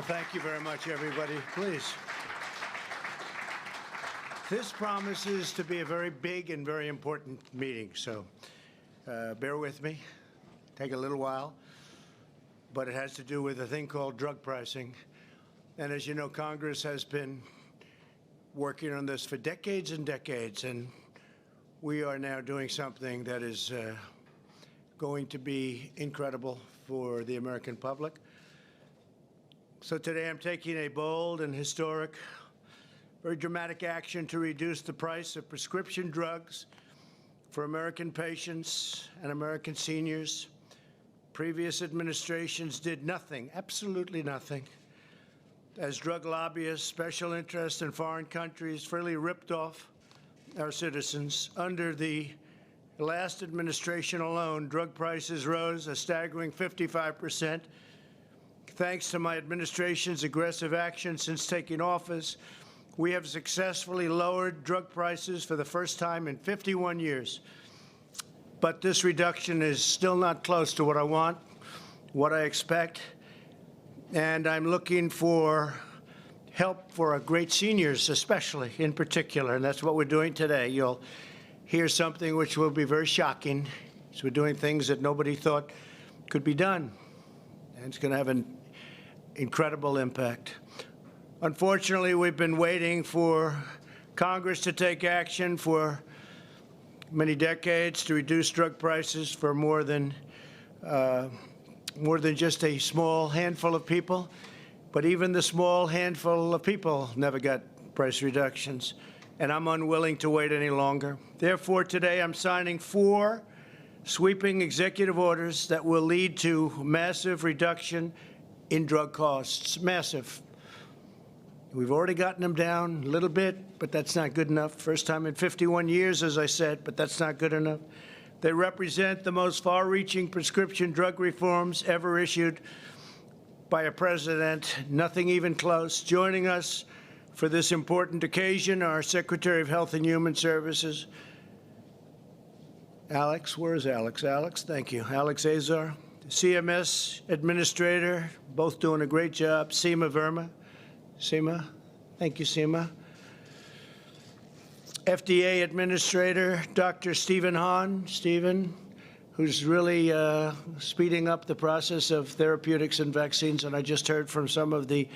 Thank you very much, everybody. Please. This promises to be a very big and very important meeting, so bear with me. Take a little while, but it has to do with a thing called drug pricing. And as you know, Congress has been working on this for decades and decades, and we are now doing something that is going to be incredible for the American public. So today I'm taking a bold and historic, very dramatic action to reduce the price of prescription drugs for American patients and American seniors. Previous administrations did nothing, absolutely nothing, as drug lobbyists, special interests, and foreign countries freely ripped off our citizens. Under the last administration alone, drug prices rose a staggering 55%. Thanks to my administration's aggressive action since taking office, we have successfully lowered drug prices for the first time in 51 years. But this reduction is still not close to what I want, what I expect, and I'm looking for help for our great seniors, especially in particular, and that's what we're doing today. You'll hear something which will be very shocking. So we're doing things that nobody thought could be done, and it's going to have an incredible impact. Unfortunately, we've been waiting for Congress to take action for many decades to reduce drug prices for more than just a small handful of people. But even the small handful of people never got price reductions, and I'm unwilling to wait any longer. Therefore, today I'm signing 4 sweeping executive orders that will lead to massive reduction in drug costs, massive. We've already gotten them down a little bit, but that's not good enough. First time in 51 years, as I said, but that's not good enough. They represent the most far-reaching prescription drug reforms ever issued by a president, nothing even close. Joining us for this important occasion, our Secretary of Health and Human Services, Alex. Where is Alex? Alex, thank you. Alex Azar. CMS Administrator, both doing a great job. Seema Verma. Seema, thank you, Seema. FDA Administrator, Dr. Stephen Hahn. Stephen, who's really speeding up the process of therapeutics and vaccines. And I just heard from some of the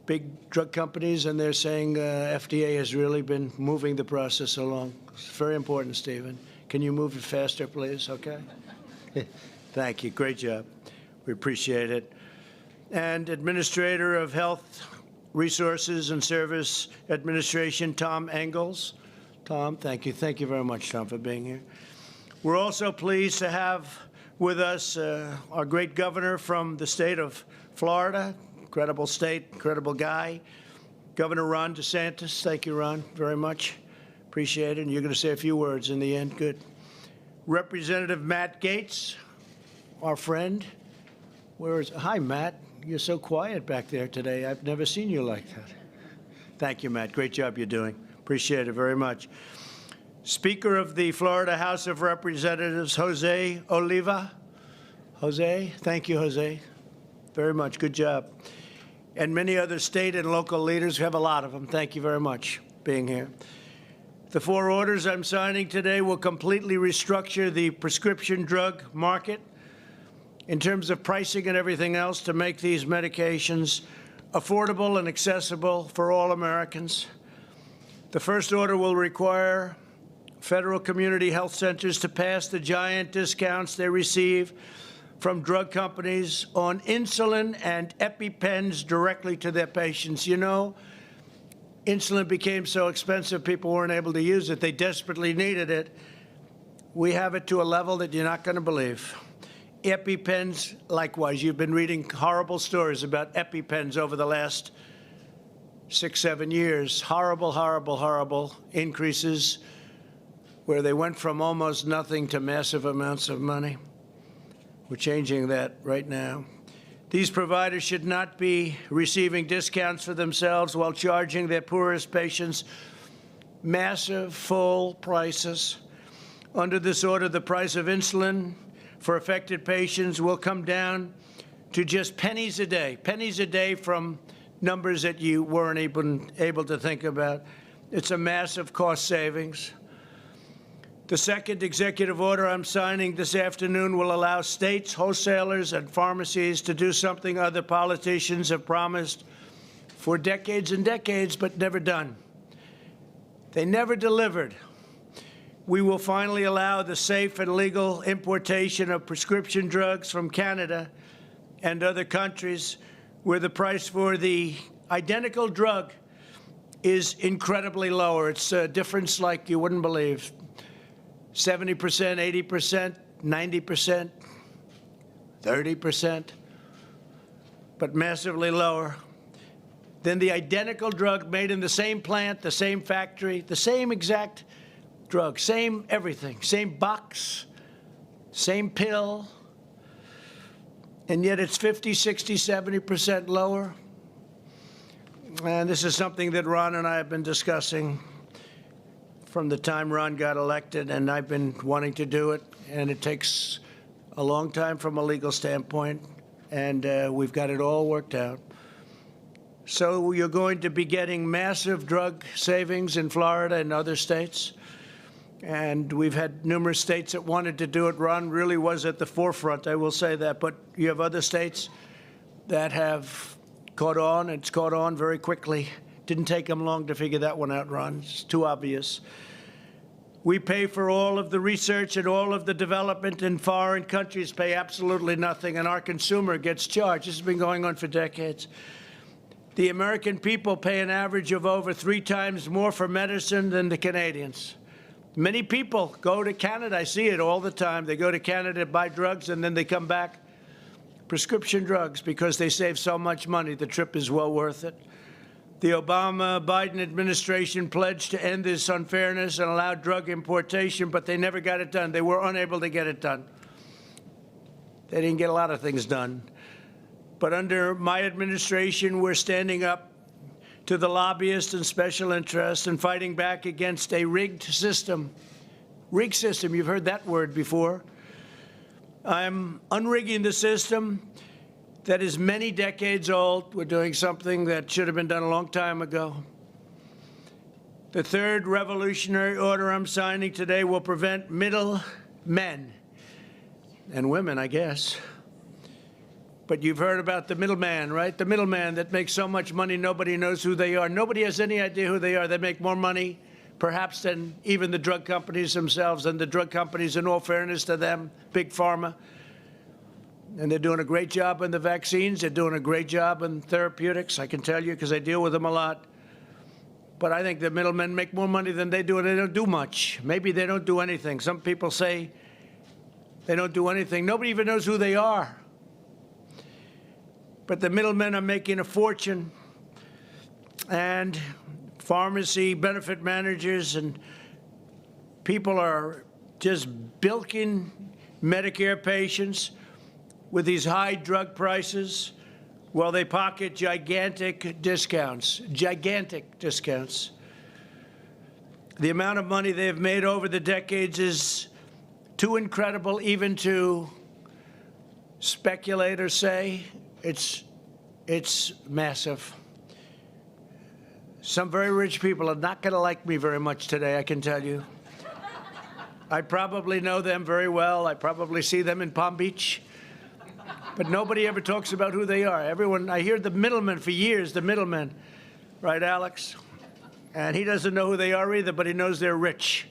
big drug companies, and they're saying FDA has really been moving the process along. It's very important, Stephen. Can you move it faster, please? Okay. Thank you. Great job. We appreciate it. And Administrator of Health Resources and Service Administration, Tom Engels. Tom, thank you. Thank you very much, Tom, for being here. We're also pleased to have with us our great governor from the state of Florida. Incredible state, incredible guy. Governor Ron DeSantis. Thank you, Ron, very much. Appreciate it. And you're going to say a few words in the end. Good. Representative Matt Gaetz, our friend. Hi, Matt. You're so quiet back there today. I've never seen you like that. Thank you, Matt. Great job you're doing. Appreciate it very much. Speaker of the Florida House of Representatives, Jose Oliva. Jose, thank you, Jose. Very much. Good job. And many other state and local leaders. We have a lot of them. Thank you very much for being here. The 4 orders I'm signing today will completely restructure the prescription drug market in terms of pricing and everything else to make these medications affordable and accessible for all Americans. The first order will require federal community health centers to pass the giant discounts they receive from drug companies on insulin and EpiPens directly to their patients. You know, insulin became so expensive, people weren't able to use it. They desperately needed it. We have it to a level that you're not going to believe. EpiPens, likewise. You've been reading horrible stories about EpiPens over the last 6, 7 years. Horrible, horrible, horrible increases where they went from almost nothing to massive amounts of money. We're changing that right now. These providers should not be receiving discounts for themselves while charging their poorest patients massive full prices. Under this order, the price of insulin for affected patients will come down to just pennies a day from numbers that you weren't even able to think about. It's a massive cost savings. The second executive order I'm signing this afternoon will allow states, wholesalers, and pharmacies to do something other politicians have promised for decades and decades, but never done. They never delivered. We will finally allow the safe and legal importation of prescription drugs from Canada and other countries where the price for the identical drug is incredibly lower. It's a difference like you wouldn't believe. 70%, 80%, 90%, 30%, but massively lower than the identical drug made in the same plant, the same factory, the same exact drug, same everything, same box, same pill, and yet it's 50, 60, 70% lower. And this is something that Ron and I have been discussing from the time Ron got elected, and I've been wanting to do it, and it takes a long time from a legal standpoint, and we've got it all worked out. So you're going to be getting massive drug savings in Florida and other states, and we've had numerous states that wanted to do it. Ron really was at the forefront, I will say that, but you have other states that have caught on. It's caught on very quickly. Didn't take them long to figure that one out, Ron. It's too obvious. We pay for all of the research and all of the development, and foreign countries pay absolutely nothing, and our consumer gets charged. This has been going on for decades. The American people pay an average of over 3 times more for medicine than the Canadians. Many people go to Canada. I see it all the time. They go to Canada to buy drugs, and then they come back, prescription drugs, because they save so much money. The trip is well worth it. The Obama-Biden administration pledged to end this unfairness and allow drug importation, but they never got it done. They were unable to get it done. They didn't get a lot of things done. But under my administration, we're standing up to the lobbyists and special interests and fighting back against a rigged system. Rigged system, you've heard that word before. I'm unrigging the system that is many decades old. We're doing something that should have been done a long time ago. The third revolutionary order I'm signing today will prevent middlemen and women, I guess. But you've heard about the middleman, right? The middleman that makes so much money nobody knows who they are. Nobody has any idea who they are. They make more money, perhaps, than even the drug companies themselves. And the drug companies, in all fairness to them, Big Pharma, and they're doing a great job in the vaccines. They're doing a great job in therapeutics, I can tell you, because I deal with them a lot. But I think the middlemen make more money than they do, and they don't do much. Maybe they don't do anything. Some people say they don't do anything. Nobody even knows who they are. But the middlemen are making a fortune, and pharmacy benefit managers and people are just bilking Medicare patients with these high drug prices while they pocket gigantic discounts, gigantic discounts. The amount of money they've made over the decades is too incredible even to speculate or say. It's massive. Some very rich people are not going to like me very much today, I can tell you. I probably know them very well. I probably see them in Palm Beach. But nobody ever talks about who they are. Everyone, I hear the middleman for years, the middleman. Right, Alex? And he doesn't know who they are either, but he knows they're rich.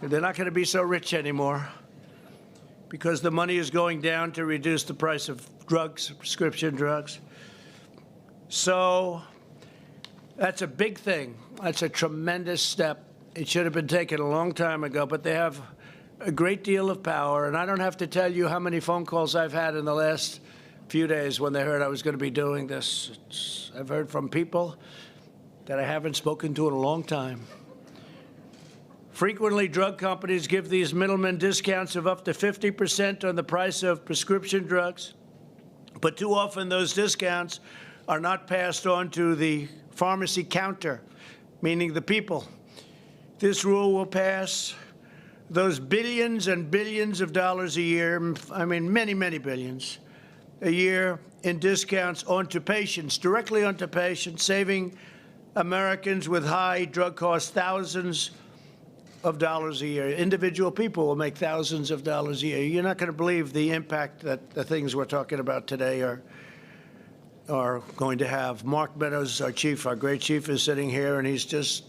They're not going to be so rich anymore because the money is going down to reduce the price of drugs, prescription drugs. So that's a big thing. That's a tremendous step. It should have been taken a long time ago, but they have a great deal of power. And I don't have to tell you how many phone calls I've had in the last few days when they heard I was going to be doing this. I've heard from people that I haven't spoken to in a long time. Frequently, drug companies give these middlemen discounts of up to 50% on the price of prescription drugs. But too often, those discounts are not passed on to the pharmacy counter, meaning the people. This rule will pass those billions and billions of dollars a year, I mean, many, many billions, a year in discounts onto patients, directly onto patients, saving Americans with high drug costs thousands of dollars a year. Individual people will make thousands of dollars a year. You're not going to believe the impact that the things we're talking about today are going to have. Mark Meadows, our great chief, is sitting here, and he's just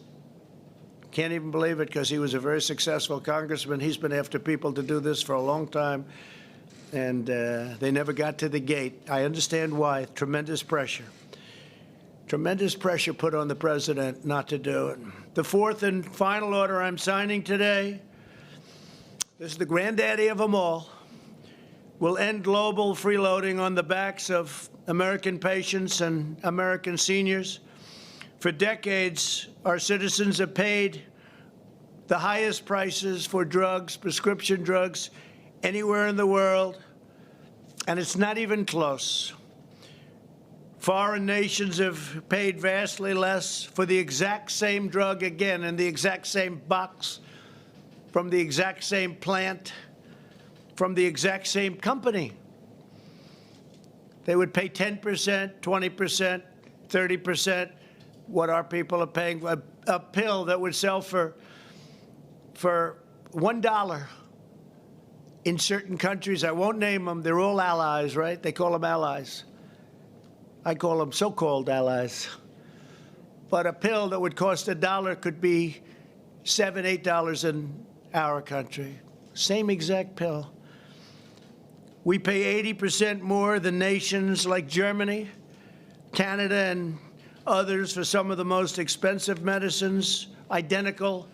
can't even believe it because he was a very successful congressman. He's been after people to do this for a long time, and they never got to the gate. I understand why. Tremendous pressure. Tremendous pressure put on the president not to do it. The fourth and final order I'm signing today, this is the granddaddy of them all, will end global freeloading on the backs of American patients and American seniors. For decades, our citizens have paid the highest prices for drugs, prescription drugs, anywhere in the world, and it's not even close. Foreign nations have paid vastly less for the exact same drug, again, in the exact same box, from the exact same plant, from the exact same company. They would pay 10%, 20%, 30% what our people are paying. A pill that would sell for $1 in certain countries. I won't name them. They're all allies, right? They call them allies. I call them so-called allies. But a pill that would cost $1 could be $7, $8 in our country. Same exact pill. We pay 80% more than nations like Germany, Canada, and others for some of the most expensive medicines, identical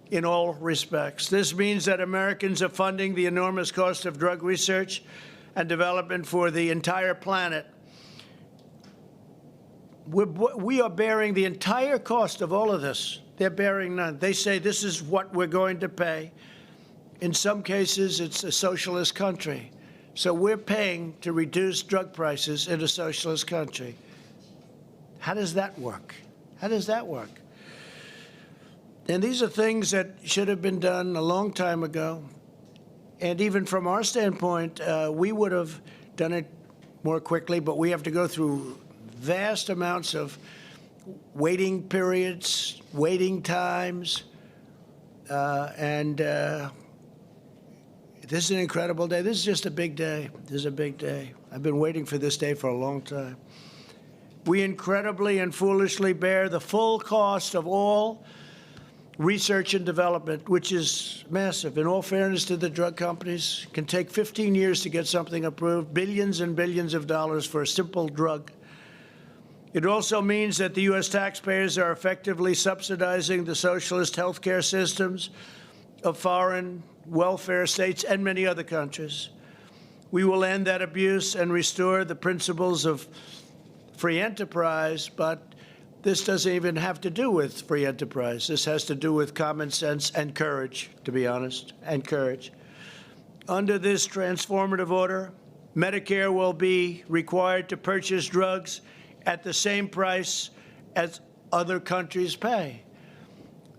in all respects. This means that Americans are funding the enormous cost of drug research and development for the entire planet. We are bearing the entire cost of all of this. They're bearing none. They say this is what we're going to pay. In some cases, it's a socialist country. So we're paying to reduce drug prices in a socialist country. How does that work? How does that work? And these are things that should have been done a long time ago. And even from our standpoint, we would have done it more quickly, but we have to go through vast amounts of waiting periods, waiting times, and this is an incredible day. This is just a big day. This is a big day. I've been waiting for this day for a long time. We incredibly and foolishly bear the full cost of all research and development, which is massive. In all fairness to the drug companies, it can take 15 years to get something approved, billions and billions of dollars for a simple drug. It also means that the U.S. taxpayers are effectively subsidizing the socialist healthcare systems of foreign welfare states and many other countries. We will end that abuse and restore the principles of free enterprise, but this doesn't even have to do with free enterprise. This has to do with common sense and courage, to be honest, and courage. Under this transformative order, Medicare will be required to purchase drugs at the same price as other countries pay.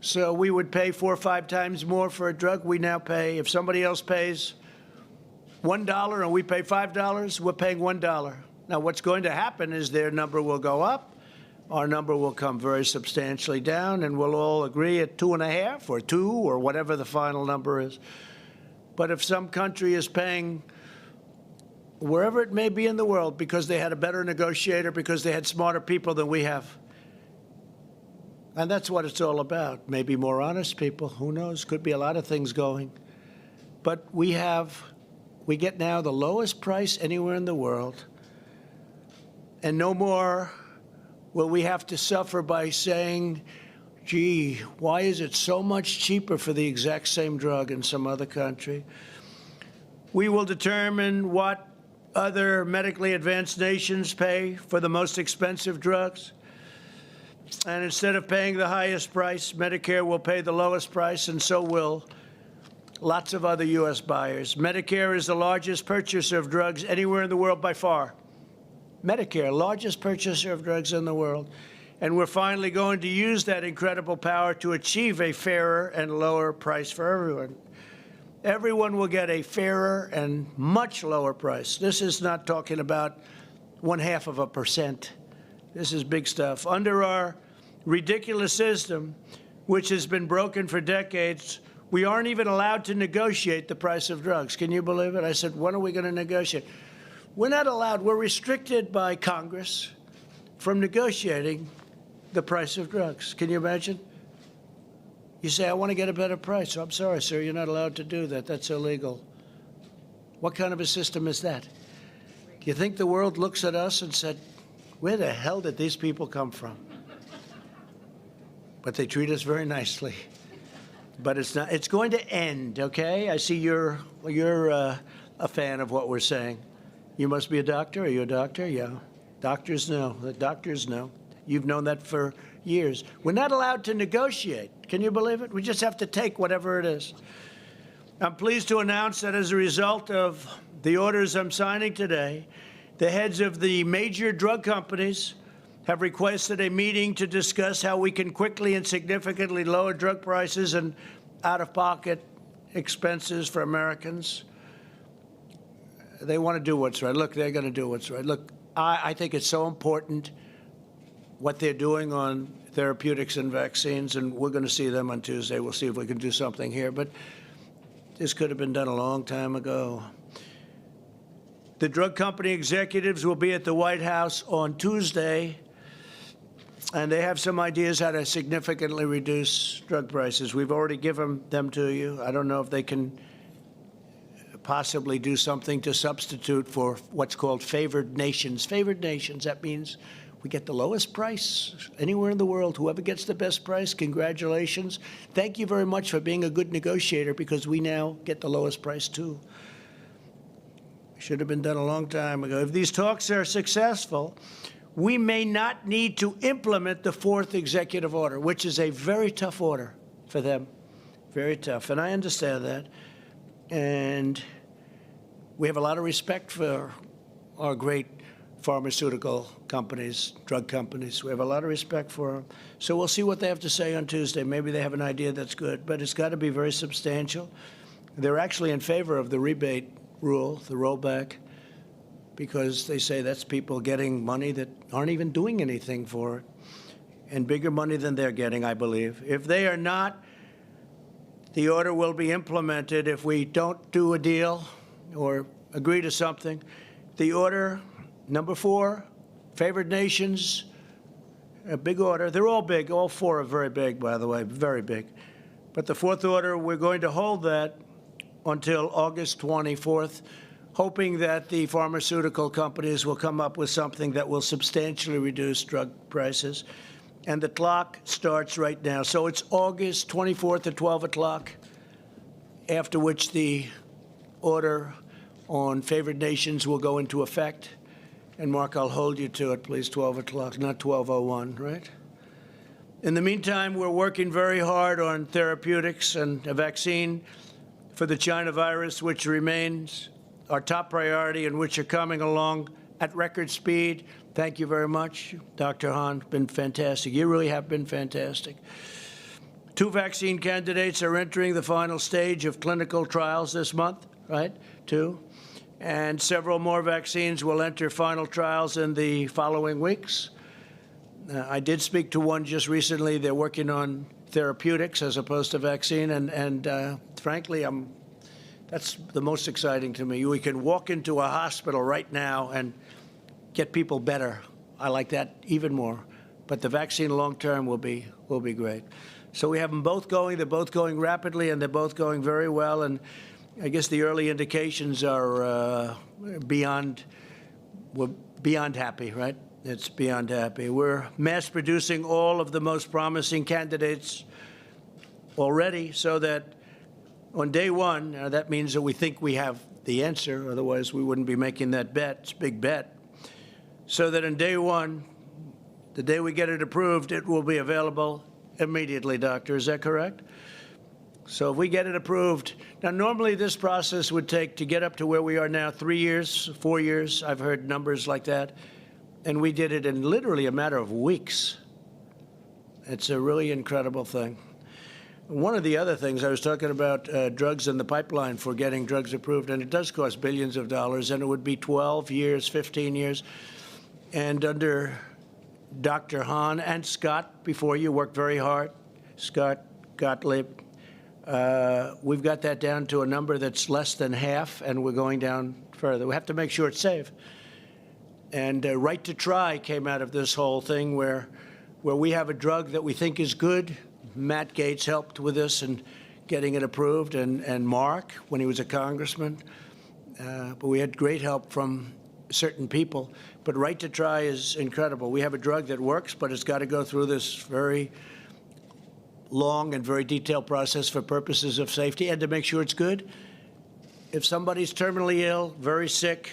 So we would pay 4 or 5 times more for a drug. We now pay, if somebody else pays $1 and we pay $5, we're paying $1. Now, what's going to happen is their number will go up, our number will come very substantially down, and we'll all agree at 2.5 or 2 or whatever the final number is. But if some country is paying wherever it may be in the world because they had a better negotiator, because they had smarter people than we have, and that's what it's all about. Maybe more honest people, who knows? Could be a lot of things going. But we get now the lowest price anywhere in the world, and no more will we have to suffer by saying, gee, why is it so much cheaper for the exact same drug in some other country? We will determine what other medically advanced nations pay for the most expensive drugs. And instead of paying the highest price, Medicare will pay the lowest price, and so will lots of other U.S. buyers. Medicare is the largest purchaser of drugs anywhere in the world by far. Medicare, largest purchaser of drugs in the world. And we're finally going to use that incredible power to achieve a fairer and lower price for everyone. everyone will get a fairer and much lower price. This is not talking about 0.5%. This is big stuff. Under our ridiculous system, which has been broken for decades, we aren't even allowed to negotiate the price of drugs. Can you believe it? I said, when are we going to negotiate? We're not allowed. We're restricted by Congress from negotiating the price of drugs. Can you imagine? You say, I want to get a better price. I'm sorry, sir, you're not allowed to do that. That's illegal. What kind of a system is that? You think the world looks at us and said, where the hell did these people come from? But they treat us very nicely. But it's not. It's going to end, okay? I see you're a fan of what we're saying. You must be a doctor. Are you a doctor? Yeah. Doctors know. The doctors know. You've known that for years. We're not allowed to negotiate. Can you believe it? We just have to take whatever it is. I'm pleased to announce that as a result of the orders I'm signing today, the heads of the major drug companies have requested a meeting to discuss how we can quickly and significantly lower drug prices and out-of-pocket expenses for Americans. They want to do what's right. Look, they're going to do what's right. Look, I think it's so important what they're doing on therapeutics and vaccines, and we're going to see them on Tuesday. We'll see if we can do something here. But this could have been done a long time ago. The drug company executives will be at the White House on Tuesday, and they have some ideas how to significantly reduce drug prices. We've already given them to you. I don't know if they can possibly do something to substitute for what's called favored nations. Favored nations, that means we get the lowest price anywhere in the world. Whoever gets the best price, congratulations. Thank you very much for being a good negotiator, because we now get the lowest price too. Should have been done a long time ago. If these talks are successful, we may not need to implement the fourth executive order, which is a very tough order for them. Very tough. And I understand that. And we have a lot of respect for our great pharmaceutical companies, drug companies. We have a lot of respect for them. So we'll see what they have to say on Tuesday. Maybe they have an idea that's good, but it's got to be very substantial. They're actually in favor of the rebate rule, the rollback, because they say that's people getting money that aren't even doing anything for it, and bigger money than they're getting, I believe. If they are not, the order will be implemented. If we don't do a deal or agree to something, the order, number 4, favored nations, a big order. They're all big. All 4 are very big, by the way, very big. But the 4th order, we're going to hold that until August 24th, hoping that the pharmaceutical companies will come up with something that will substantially reduce drug prices. And the clock starts right now. So it's August 24th at 12 o'clock, after which the order on favored nations will go into effect. And, Mark, I'll hold you to it, please, 12 o'clock, not 12:01, right? In the meantime, we're working very hard on therapeutics and a vaccine for the China virus, which remains our top priority and which are coming along at record speed. Thank you very much, Dr. Hahn. Been fantastic. You really have been fantastic. 2 vaccine candidates are entering the final stage of clinical trials this month, right? 2. And several more vaccines will enter final trials in the following weeks. I did speak to one just recently. They're working on therapeutics as opposed to vaccine, and frankly, that's the most exciting to me. We can walk into a hospital right now and get people better. I like that even more. But the vaccine long-term will be great. So we have them both going. They're both going rapidly, and they're both going very well. And I guess the early indications are we're beyond happy, right? It's beyond happy. We're mass producing all of the most promising candidates already, so that on day 1, that means that we think we have the answer. Otherwise, we wouldn't be making that bet. It's a big bet. So that on day 1, the day we get it approved, it will be available immediately, Doctor. Is that correct? So if we get it approved, now normally this process would take to get up to where we are now 3 years, 4 years. I've heard numbers like that. And we did it in literally a matter of weeks. It's a really incredible thing. One of the other things, I was talking about drugs in the pipeline for getting drugs approved, and it does cost billions of dollars, and it would be 12 years, 15 years. And under Dr. Hahn and Scott, before you, worked very hard, Scott Gottlieb, we've got that down to a number that's less than half, and we're going down further. We have to make sure it's safe. And Right to Try came out of this whole thing where we have a drug that we think is good. Matt Gaetz helped with this and getting it approved, and Mark when he was a congressman. But we had great help from certain people. But Right to Try is incredible. We have a drug that works, but it's got to go through this very long and very detailed process for purposes of safety and to make sure it's good. If somebody's terminally ill, very sick,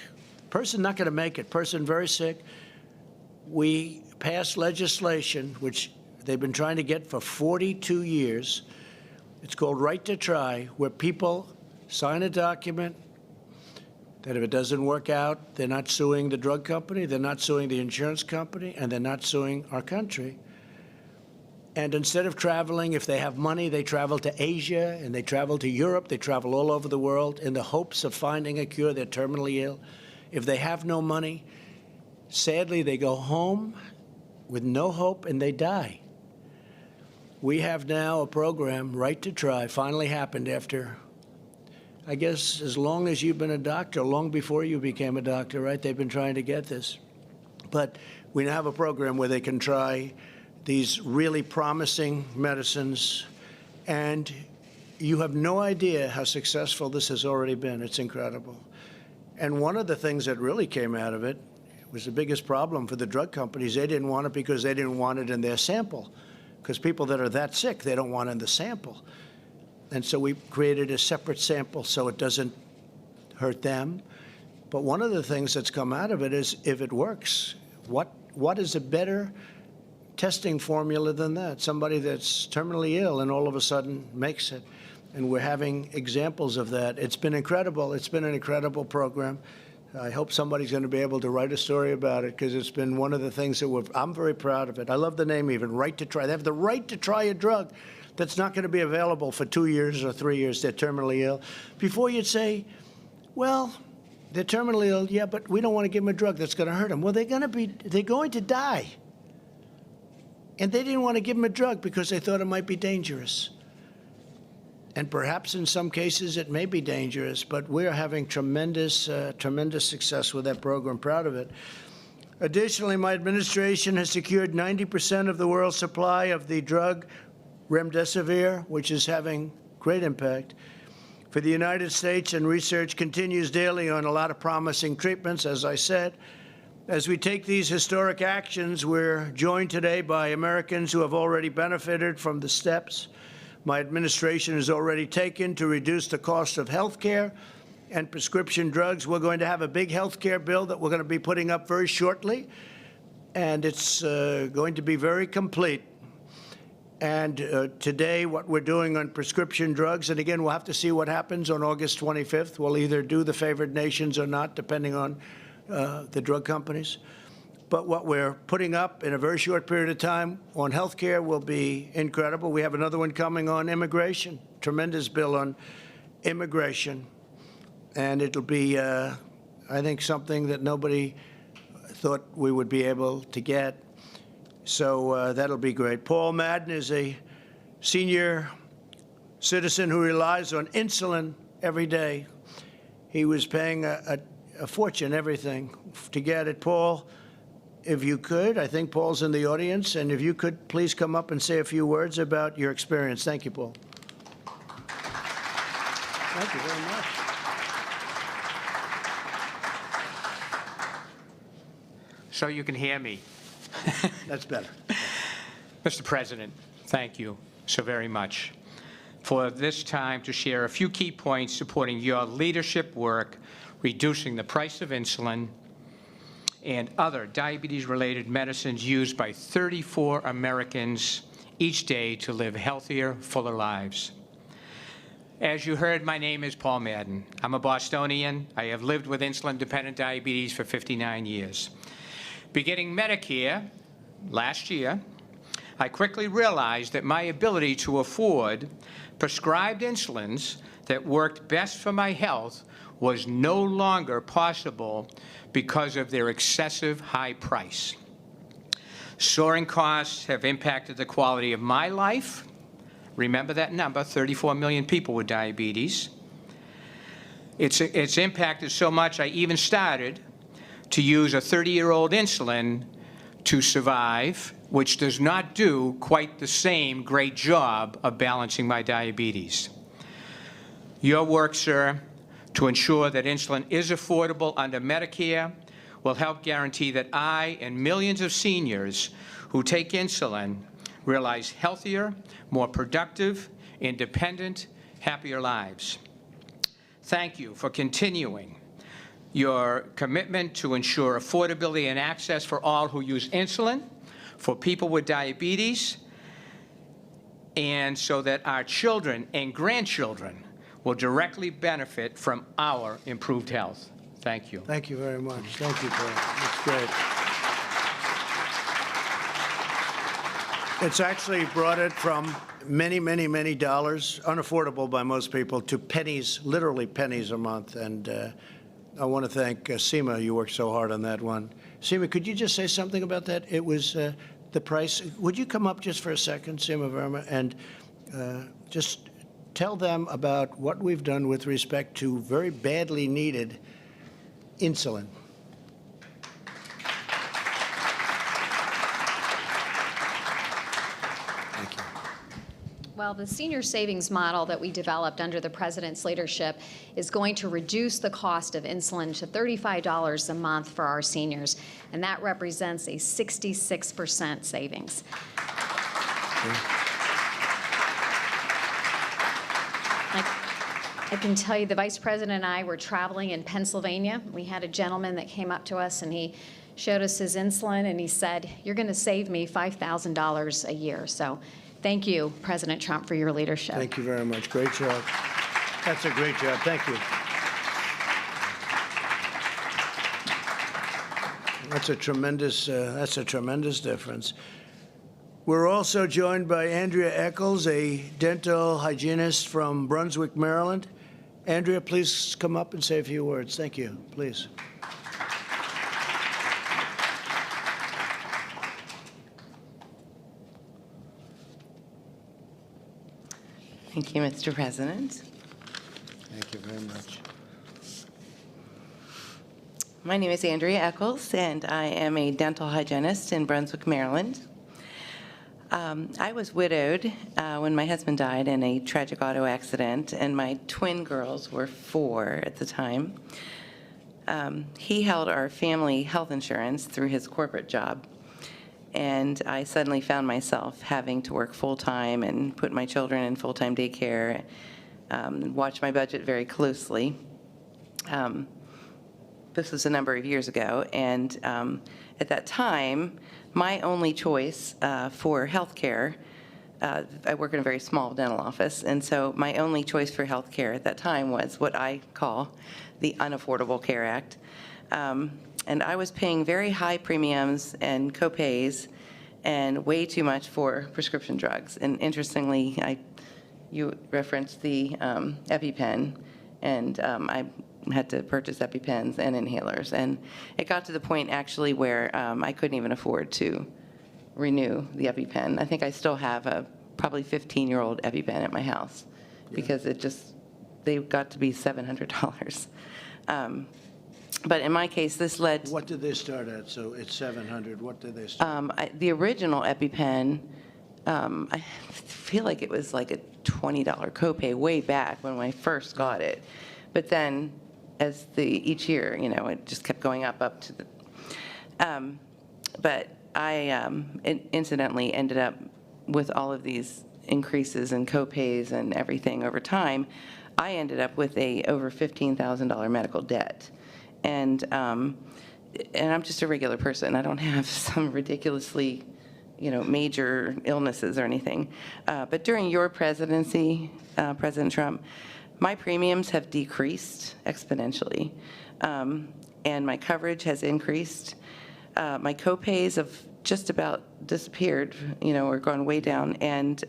person not going to make it, person very sick, we passed legislation, which they've been trying to get for 42 years. It's called Right to Try, where people sign a document that if it doesn't work out, they're not suing the drug company, they're not suing the insurance company, and they're not suing our country. And instead of traveling, if they have money, they travel to Asia and they travel to Europe. They travel all over the world in the hopes of finding a cure. They're terminally ill. If they have no money, sadly, they go home with no hope and they die. We have now a program, Right to Try, finally happened after, I guess, as long as you've been a doctor, long before you became a doctor, right? They've been trying to get this. But we now have a program where they can try these really promising medicines, and you have no idea how successful this has already been. It's incredible. And one of the things that really came out of it was the biggest problem for the drug companies. They didn't want it because they didn't want it in their sample, because people that are that sick, they don't want it in the sample. And so we created a separate sample so it doesn't hurt them. But one of the things that's come out of it is, if it works, what is a better testing formula than that? Somebody that's terminally ill and all of a sudden makes it. And we're having examples of that. It's been incredible. It's been an incredible program. I hope somebody's going to be able to write a story about it, because it's been one of the things that I'm very proud of it. I love the name even, Right to Try. They have the right to try a drug that's not going to be available for 2 years or 3 years. They're terminally ill. Before you'd say, well, they're terminally ill, yeah, but we don't want to give them a drug that's going to hurt them. Well, they're going to die. And they didn't want to give them a drug because they thought it might be dangerous. And perhaps in some cases it may be dangerous, but we're having tremendous success with that program. Proud of it. Additionally, my administration has secured 90% of the world's supply of the drug Remdesivir, which is having great impact for the United States, and research continues daily on a lot of promising treatments, as I said. As we take these historic actions, we're joined today by Americans who have already benefited from the steps my administration has already taken to reduce the cost of health care and prescription drugs. We're going to have a big health care bill that we're going to be putting up very shortly, and it's going to be very complete. And today, what we're doing on prescription drugs, and again, we'll have to see what happens on August 25th. We'll either do the favored nations or not, depending on the drug companies. But what we're putting up in a very short period of time on health care will be incredible. We have another one coming on immigration, tremendous bill on immigration. And it'll be, I think, something that nobody thought we would be able to get. So that'll be great. Paul Madden is a senior citizen who relies on insulin every day. He was paying a fortune, everything, to get it. Paul, if you could, I think Paul's in the audience, and if you could please come up and say a few words about your experience. Thank you, Paul. Thank you very much. So you can hear me. That's better. Mr. President, thank you so very much for this time to share a few key points supporting your leadership work, reducing the price of insulin and other diabetes-related medicines used by 34 Americans each day to live healthier, fuller lives. As you heard, my name is Paul Madden. I'm a Bostonian. I have lived with insulin-dependent diabetes for 59 years. Beginning Medicare last year, I quickly realized that my ability to afford prescribed insulins that worked best for my health was no longer possible because of their excessive high price. Soaring costs have impacted the quality of my life. Remember that number, 34 million people with diabetes. It's impacted so much I even started to use a 30-year-old insulin to survive, which does not do quite the same great job of balancing my diabetes. Your work, sir, to ensure that insulin is affordable under Medicare will help guarantee that I and millions of seniors who take insulin realize healthier, more productive, independent, happier lives. Thank you for continuing your commitment to ensure affordability and access for all who use insulin, for people with diabetes, and so that our children and grandchildren will directly benefit from our improved health. Thank you. Thank you very much. Thank you, Paul. That's great. It's actually brought it from many, many, many dollars, unaffordable by most people, to pennies, literally pennies a month. And I want to thank Seema. You worked so hard on that one. Seema, could you just say something about that? It was the price. Would you come up just for a second, Seema Verma, and just tell them about what we've done with respect to very badly needed insulin. Thank you. Well, the senior savings model that we developed under the President's leadership is going to reduce the cost of insulin to $35 a month for our seniors, and that represents a 66% savings. I can tell you the Vice President and I were traveling in Pennsylvania. We had a gentleman that came up to us and he showed us his insulin and he said, "You're going to save me $5,000 a year." So thank you, President Trump, for your leadership. Thank you very much. Great job. That's a great job. Thank you. That's a tremendous difference. We're also joined by Andrea Eccles, a dental hygienist from Brunswick, Maryland. Andrea, please come up and say a few words. Thank you. Please. Thank you, Mr. President. Thank you very much. My name is Andrea Eccles, and I am a dental hygienist in Brunswick, Maryland. I was widowed when my husband died in a tragic auto accident, and my twin girls were 4 at the time. He held our family health insurance through his corporate job, and I suddenly found myself having to work full-time and put my children in full-time daycare, watch my budget very closely. This was a number of years ago, and at that time, my only choice for health care, I work in a very small dental office, and so my only choice for health care at that time was what I call the Unaffordable Care Act. And I was paying very high premiums and co-pays and way too much for prescription drugs. And interestingly, you referenced the EpiPen, and I had to purchase EpiPens and inhalers. And it got to the point actually where I couldn't even afford to renew the EpiPen. I think I still have a probably 15-year-old EpiPen at my house because they got to be $700. But in my case, this led... What did they start at? So it's 700. What did they start? The original EpiPen, I feel like it was like a $20 copay way back when I first got it. But then as each year, it just kept going up to the... But I incidentally ended up with all of these increases in copays and everything over time. I ended up with over $15,000 medical debt. And I'm just a regular person. I don't have some ridiculously, major illnesses or anything. But during your presidency, President Trump, my premiums have decreased exponentially, and my coverage has increased. My copays have just about disappeared, or gone way down. And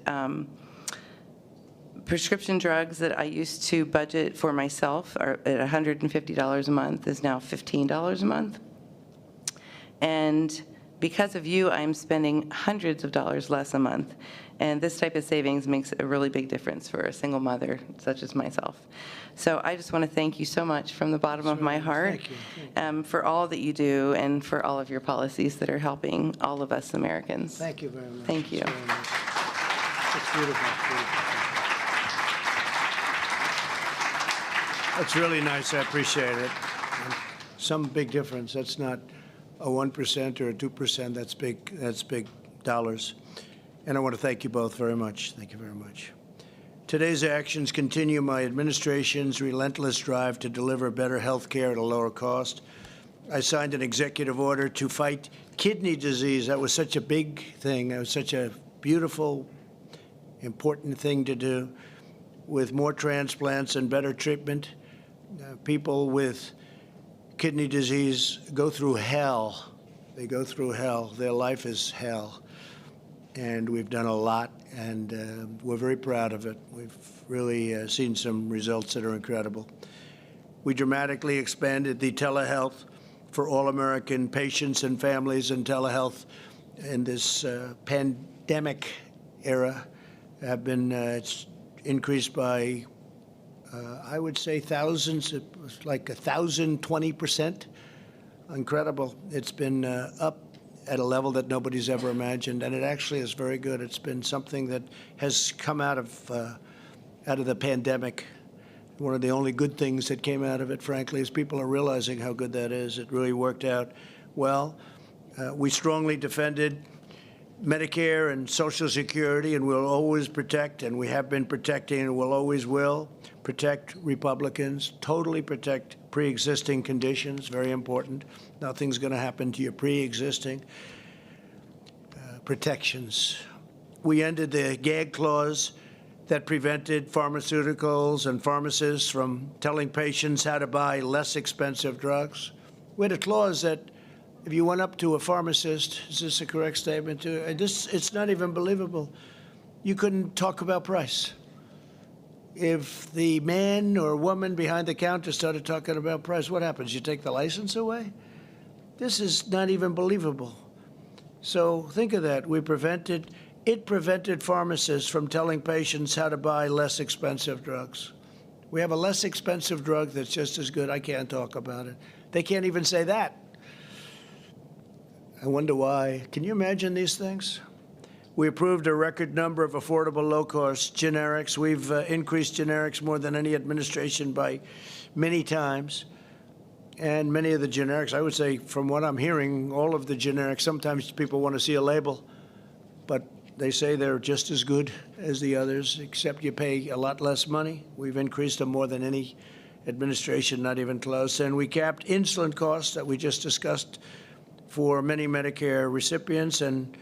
prescription drugs that I used to budget for myself are at $150 a month is now $15 a month. And because of you, I'm spending hundreds of dollars less a month. And this type of savings makes a really big difference for a single mother such as myself. So I just want to thank you so much from the bottom of my heart for all that you do and for all of your policies that are helping all of us Americans. Thank you very much. Thank you. It's very much. It's beautiful. That's really nice. I appreciate it. And some big difference. That's not a 1% or a 2%. That's big. That's big dollars. And I want to thank you both very much. Thank you very much. Today's actions continue my administration's relentless drive to deliver better health care at a lower cost. I signed an executive order to fight kidney disease. That was such a big thing. That was such a beautiful, important thing to do, with more transplants and better treatment. People with kidney disease go through hell. They go through hell. Their life is hell. And we've done a lot, and we're very proud of it. We've really seen some results that are incredible. We dramatically expanded the telehealth for all American patients and families, and telehealth in this pandemic era have been it's increased by, I would say, thousands. It was like 1,020%. Incredible. It's been up at a level that nobody's ever imagined, and it actually is very good. It's been something that has come out of the pandemic. One of the only good things that came out of it, frankly, is people are realizing how good that is. It really worked out well. We strongly defended Medicare and Social Security, and we'll always protect, and we have been protecting, and we'll always will protect Republicans, totally protect pre-existing conditions, very important. Nothing's going to happen to your pre-existing protections. We ended the gag clause that prevented pharmaceuticals and pharmacists from telling patients how to buy less expensive drugs. We had a clause that if you went up to a pharmacist, is this a correct statement? It's not even believable. You couldn't talk about price. If the man or woman behind the counter started talking about price, what happens? You take the license away? This is not even believable. So think of that. It prevented pharmacists from telling patients how to buy less expensive drugs. We have a less expensive drug that's just as good. I can't talk about it. They can't even say that. I wonder why. Can you imagine these things? We approved a record number of affordable, low-cost generics. We've increased generics more than any administration by many times. And many of the generics, I would say, from what I'm hearing, all of the generics, sometimes people want to see a label, but they say they're just as good as the others, except you pay a lot less money. We've increased them more than any administration, not even close. And we capped insulin costs that we just discussed for many Medicare recipients and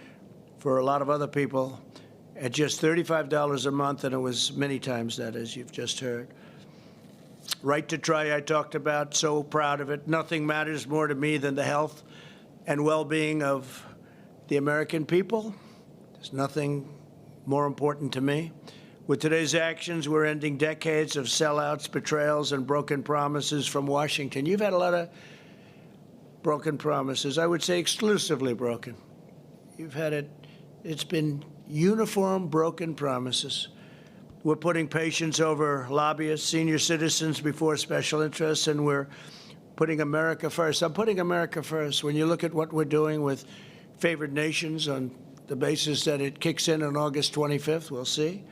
for a lot of other people at just $35 a month, and it was many times that, as you've just heard. Right to try, I talked about, so proud of it. Nothing matters more to me than the health and well-being of the American people. There's nothing more important to me. With today's actions, we're ending decades of sellouts, betrayals, and broken promises from Washington. You've had a lot of broken promises. I would say exclusively broken. You've had it. It's been uniform broken promises. We're putting patients over lobbyists, senior citizens before special interests, and we're putting America first. I'm putting America first. When you look at what we're doing with favored nations on the basis that it kicks in on August 25th, we'll see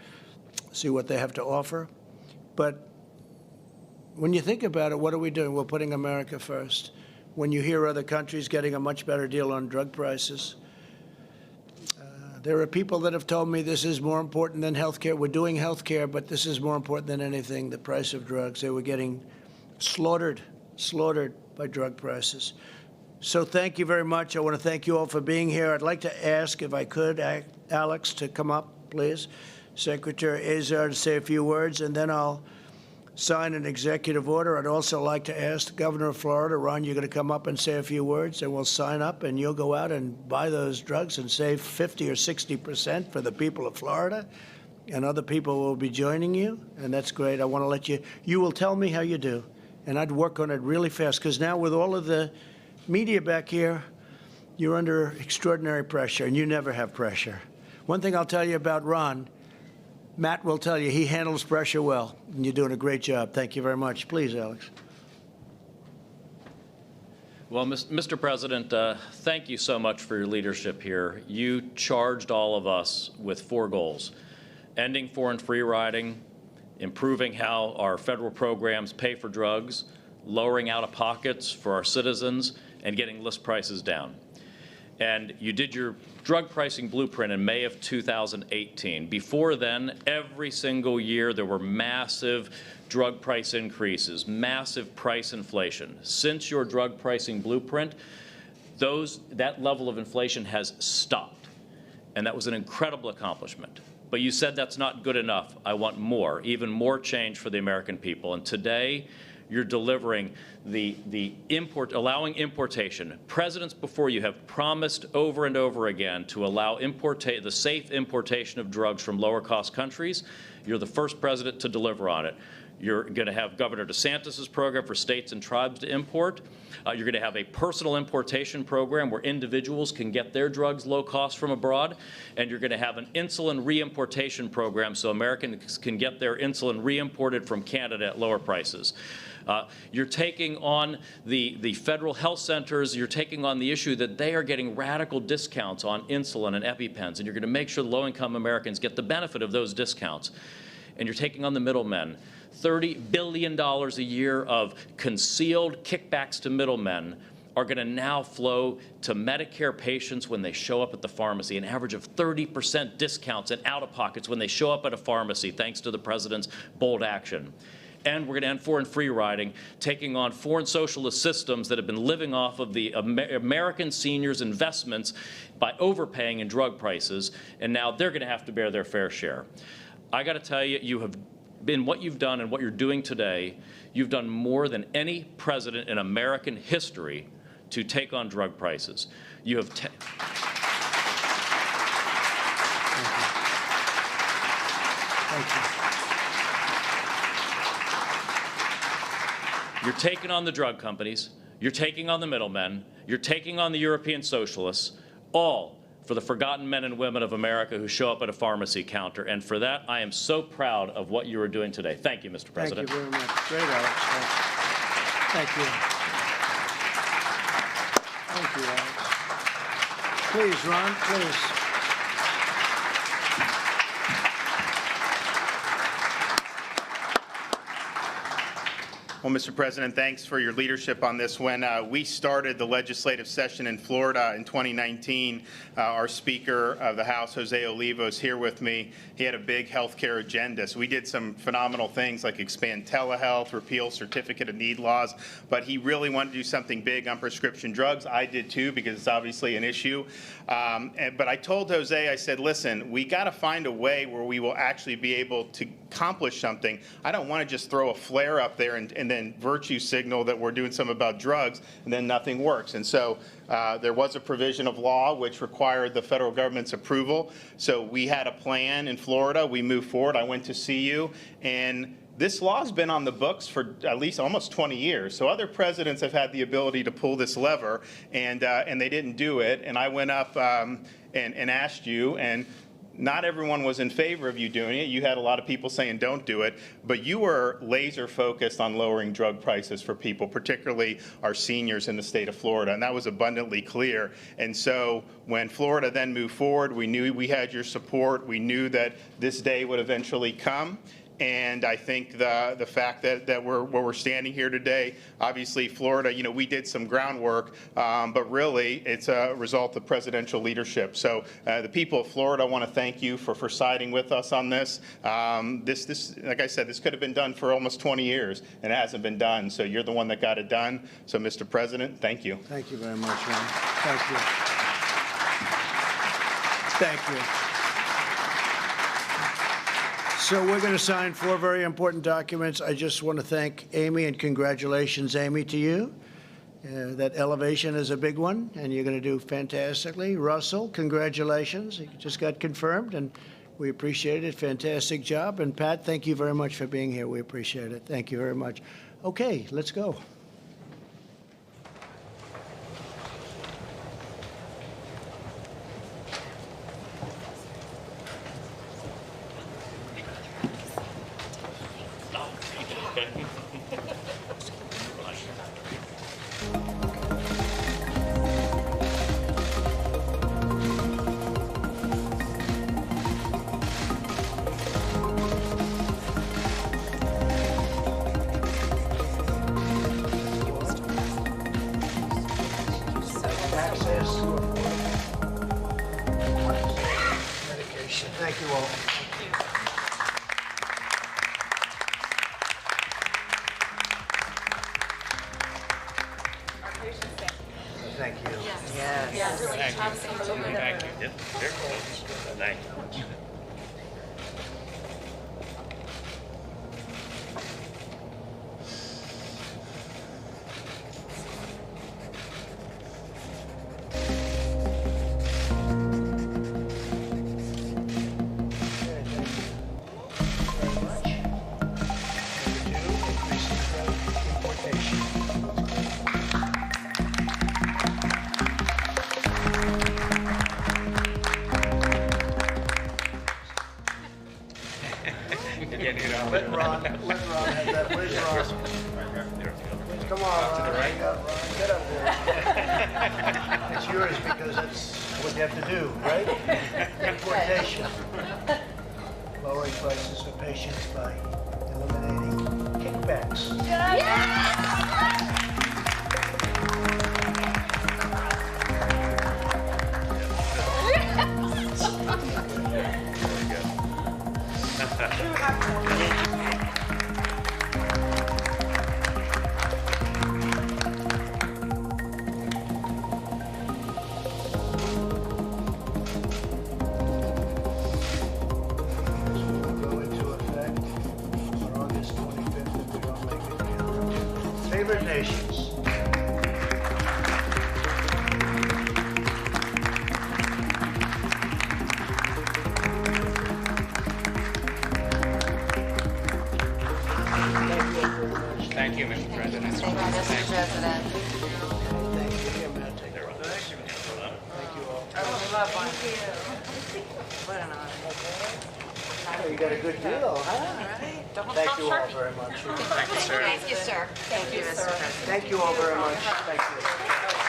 what they have to offer. But when you think about it, what are we doing? We're putting America first. When you hear other countries getting a much better deal on drug prices, there are people that have told me this is more important than health care. We're doing health care, but this is more important than anything, the price of drugs. They were getting slaughtered by drug prices. So thank you very much. I want to thank you all for being here. I'd like to ask, if I could, Alex to come up, please. Secretary Azar to say a few words, and then I'll sign an executive order. I'd also like to ask the governor of Florida, Ron, you're going to come up and say a few words, and we'll sign up, and you'll go out and buy those drugs and save 50 or 60% for the people of Florida, and other people will be joining you, and that's great. I want to let you will tell me how you do, and I'd work on it really fast, because now with all of the media back here, you're under extraordinary pressure, and you never have pressure. One thing I'll tell you about Ron, Matt will tell you he handles pressure well, and you're doing a great job. Thank you very much. Please, Alex. Well, Mr. President, thank you so much for your leadership here. You charged all of us with 4 goals: ending foreign free riding, improving how our federal programs pay for drugs, lowering out-of-pockets for our citizens, and getting list prices down. And you did your drug pricing blueprint in May of 2018. Before then, every single year there were massive drug price increases, massive price inflation. Since your drug pricing blueprint, that level of inflation has stopped, and that was an incredible accomplishment. But you said that's not good enough. I want more, even more change for the American people. And today, you're delivering allowing importation. Presidents before you have promised over and over again to allow the safe importation of drugs from lower-cost countries. You're the first president to deliver on it. You're going to have Governor DeSantis' program for states and tribes to import. You're going to have a personal importation program where individuals can get their drugs low cost from abroad. And you're going to have an insulin reimportation program so Americans can get their insulin reimported from Canada at lower prices. You're taking on the federal health centers. You're taking on the issue that they are getting radical discounts on insulin and EpiPens, and you're going to make sure low-income Americans get the benefit of those discounts. And you're taking on the middlemen. $30 billion a year of concealed kickbacks to middlemen are going to now flow to Medicare patients when they show up at the pharmacy, an average of 30% discounts and out-of-pockets when they show up at a pharmacy, thanks to the president's bold action. And we're going to end foreign free riding, taking on foreign socialist systems that have been living off of the American seniors' investments by overpaying in drug prices, and now they're going to have to bear their fair share. I got to tell you, you have been what you've done and what you're doing today, you've done more than any president in American history to take on drug prices. You have Thank you. You're taking on the drug companies, you're taking on the middlemen, you're taking on the European socialists, all for the forgotten men and women of America who show up at a pharmacy counter. And for that, I am so proud of what you are doing today. Thank you, Mr. President. Thank you very much. Great, Alex. Thank you. Thank you, Alex. Please, Ron, please. Well, Mr. President, thanks for your leadership on this. When we started the legislative session in Florida in 2019, our Speaker of the House, Jose Olivo, is here with me. He had a big health care agenda. So we did some phenomenal things like expand telehealth, repeal certificate of need laws, but he really wanted to do something big on prescription drugs. I did too, because it's obviously an issue. But I told Jose, I said, listen, we got to find a way where we will actually be able to accomplish something. I don't want to just throw a flare up there and then virtue signal that we're doing something about drugs, and then nothing works. And so there was a provision of law which required the federal government's approval. So we had a plan in Florida. We moved forward. I went to see you, and this law has been on the books for at least almost 20 years. So other presidents have had the ability to pull this lever, and they didn't do it. And I went up and asked you, and not everyone was in favor of you doing it. You had a lot of people saying don't do it, but you were laser focused on lowering drug prices for people, particularly our seniors in the state of Florida, and that was abundantly clear. And so when Florida then moved forward, we knew we had your support. We knew that this day would eventually come. And I think the fact that we're standing here today, obviously Florida, we did some groundwork, but really it's a result of presidential leadership. So the people of Florida want to thank you for siding with us on this. This, like I said, this could have been done for almost 20 years, and it hasn't been done. So you're the one that got it done. So, Mr. President, thank you. Thank you very much, Ron. Thank you. Thank you. So we're going to sign 4 very important documents. I just want to thank Amy, and congratulations, Amy, to you. That elevation is a big one, and you're going to do fantastically. Russell, congratulations. You just got confirmed, and we appreciate it. Fantastic job. And Pat, thank you very much for being here. We appreciate it. Thank you very much. Okay, let's go. Access to medication. Thank you all. Thank you. Thank you. Let Ron have that. Where's Ron? Come on, Ron. Hang up, Ron. Get up there. It's yours because that's what you have to do, right? Importation. Lowering prices for patients by eliminating kickbacks. Go into effect on August 25th if we don't make it. Favorite nations. Thank you, Mr. President. Mr. President. Thank you. Here, Matt, take it. Thank you all. What an honor. Oh, you got a good deal, huh? Thank you all very much. Thank you, sir. Thank you, Mr. President. Thank you all very much. Thank you.